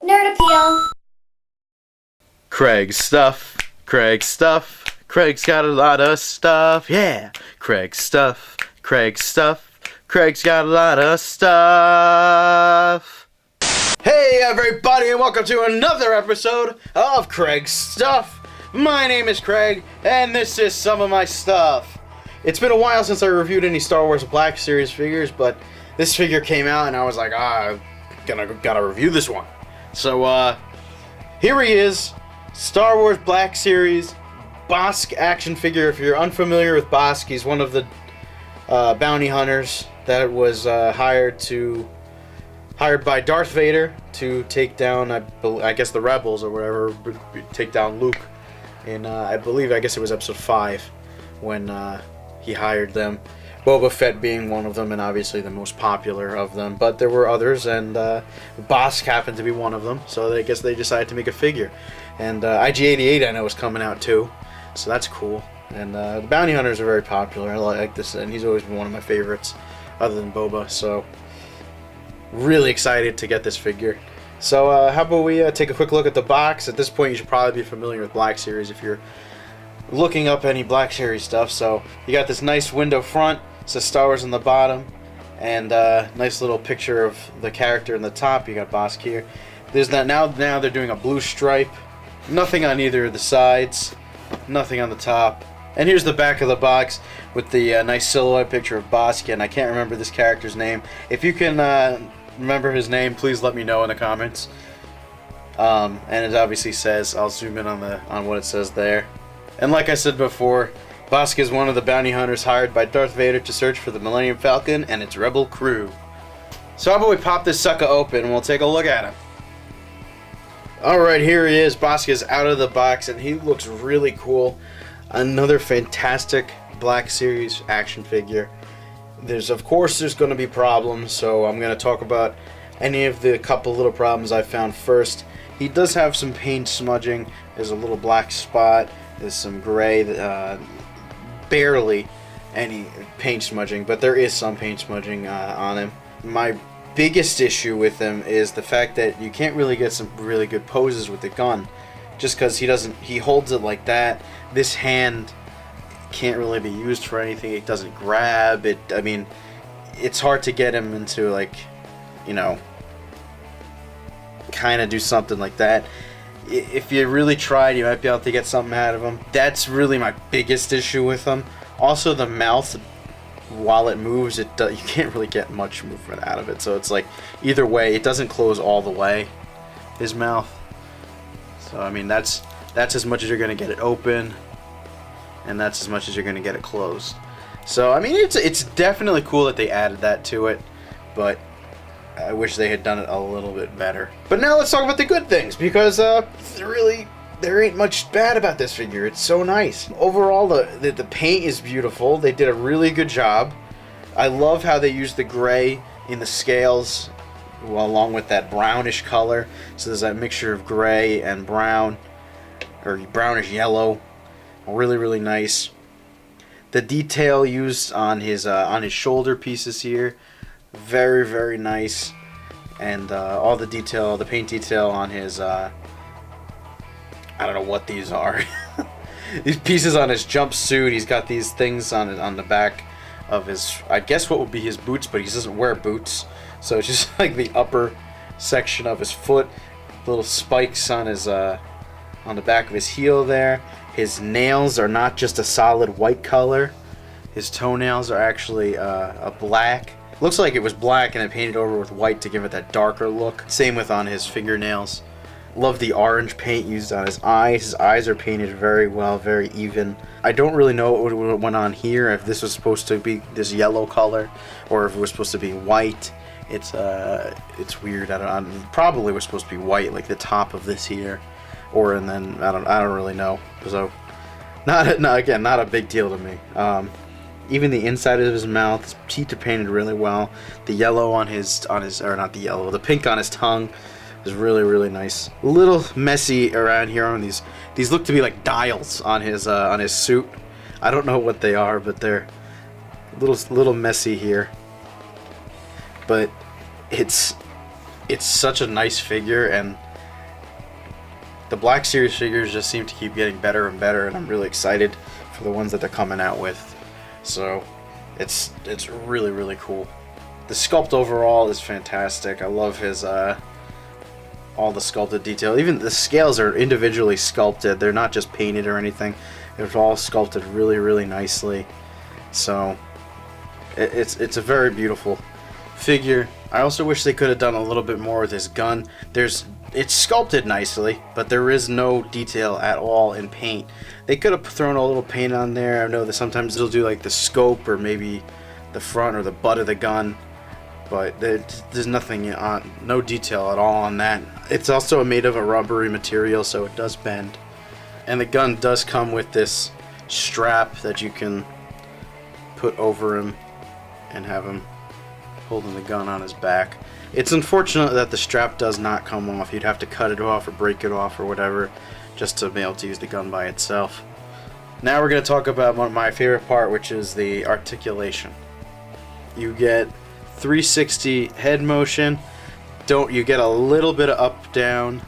Nerd appeal. Craig's stuff. Craig's stuff. Craig's got a lot of stuff. Yeah. Craig's stuff. Craig's stuff. Craig's got a lot of stuff. Hey everybody, and welcome to another episode of Craig's Stuff. My name is Craig, and this is some of my stuff. It's been a while since I reviewed any Star Wars Black Series figures, but this figure came out and I was like, gotta review this one. So, here he is, Star Wars Black Series Bossk action figure. If you're unfamiliar with Bossk, he's one of the bounty hunters that was hired by Darth Vader to take down, I guess, the rebels or whatever, take down Luke. And I guess it was episode 5 when he hired them. Boba Fett being one of them, and obviously the most popular of them. But there were others, and Bossk happened to be one of them. So I guess they decided to make a figure. And IG-88 I know is coming out too, so that's cool. And the bounty hunters are very popular. I like this, and he's always been one of my favorites, other than Boba. So really excited to get this figure. So how about we take a quick look at the box. At this point, you should probably be familiar with Black Series if you're looking up any Black Series stuff. So you got this nice window front, says Star Wars on the bottom, and nice little picture of the character in the top. You got Bossk here. There's that now they're doing a blue stripe. Nothing on either of the sides, nothing on the top. And here's the back of the box with the nice silhouette picture of Bossk, and I can't remember this character's name. If you can remember his name, please let me know in the comments. And it obviously says, I'll zoom in on what it says there. And like I said before, Bossk is one of the bounty hunters hired by Darth Vader to search for the Millennium Falcon and its rebel crew. So how about we pop this sucker open and we'll take a look at him. Alright, here he is. Bossk is out of the box and he looks really cool. Another fantastic Black Series action figure. Of course there's going to be problems, so I'm going to talk about any of the couple little problems I found first. He does have some paint smudging. There's a little black spot. There's some gray, barely any paint smudging, but there is some paint smudging on him. My biggest issue with him is the fact that you can't really get some really good poses with the gun, just because he holds it like that. This hand can't really be used for anything. It doesn't grab it. I mean, it's hard to get him into, like, you know, kind of do something like that. If you really tried, you might be able to get something out of him. That's really my biggest issue with him. Also, the mouth, while it moves, you can't really get much movement out of it. So it's like, either way, it doesn't close all the way, his mouth. So I mean, that's as much as you're gonna get it open, and that's as much as you're gonna get it closed. So I mean, it's definitely cool that they added that to it, but I wish they had done it a little bit better. But now let's talk about the good things, because really there ain't much bad about this figure. It's so nice. Overall, the paint is beautiful. They did a really good job. I love how they used the gray in the scales, along with that brownish color. So there's that mixture of gray and brown, or brownish yellow. Really, really nice. The detail used on his shoulder pieces here, very, very nice. And all the detail, the paint detail on his, I don't know what these are. These pieces on his jumpsuit. He's got these things on the back of his, I guess what would be his boots, but he doesn't wear boots. So it's just like the upper section of his foot. Little spikes on his on the back of his heel there. His nails are not just a solid white color. His toenails are actually a black. Looks like it was black and then painted over with white to give it that darker look. Same with on his fingernails. Love the orange paint used on his eyes. His eyes are painted very well, very even. I don't really know what went on here, if this was supposed to be this yellow color or if it was supposed to be white. It's weird. Probably was supposed to be white, like the top of this here, and then I don't really know. So not a big deal to me. Even the inside of his mouth, his teeth are painted really well. The yellow on his or not the yellow, the pink on his tongue is really, really nice. A little messy around here on these look to be like dials on his suit. I don't know what they are, but they're a little messy here. But it's such a nice figure, and the Black Series figures just seem to keep getting better and better, and I'm really excited for the ones that they're coming out with. So it's really, really cool. The sculpt overall is fantastic. I love his all the sculpted detail. Even the scales are individually sculpted. They're not just painted or anything. They're all sculpted really, really nicely. So it's a very beautiful figure. I also wish they could have done a little bit more with his gun. It's sculpted nicely, but there is no detail at all in paint. They could have thrown a little paint on there. I know that sometimes they'll do like the scope or maybe the front or the butt of the gun, but there's nothing on, no detail at all on that. It's also made of a rubbery material, so it does bend. And the gun does come with this strap that you can put over him and have him holding the gun on his back. It's unfortunate that the strap does not come off. You'd have to cut it off or break it off or whatever just to be able to use the gun by itself. Now we're going to talk about my favorite part, which is the articulation. You get 360 head motion. You get a little bit of up down.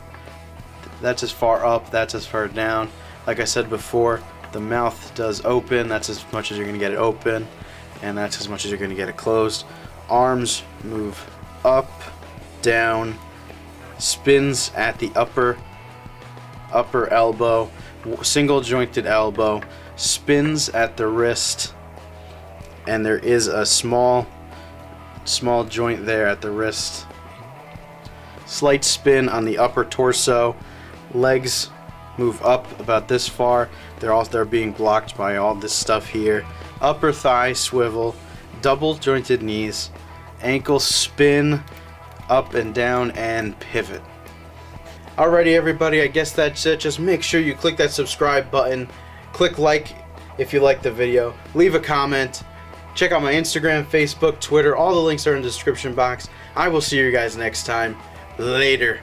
That's as far up, that's as far down. Like I said before, the mouth does open. That's as much as you're going to get it open, and that's as much as you're going to get it closed. Arms move up, down, spins at the upper elbow, single jointed elbow, spins at the wrist, and there is a small joint there at the wrist. Slight spin on the upper torso. Legs move up about this far. They're being blocked by all this stuff here. Upper thigh swivel, double jointed knees, ankle spin up and down, and pivot. Alrighty everybody, I guess that's it. Just make sure you click that subscribe button, click like if you like the video, leave a comment, check out my Instagram, Facebook, Twitter, all the links are in the description box. I will see you guys next time. Later.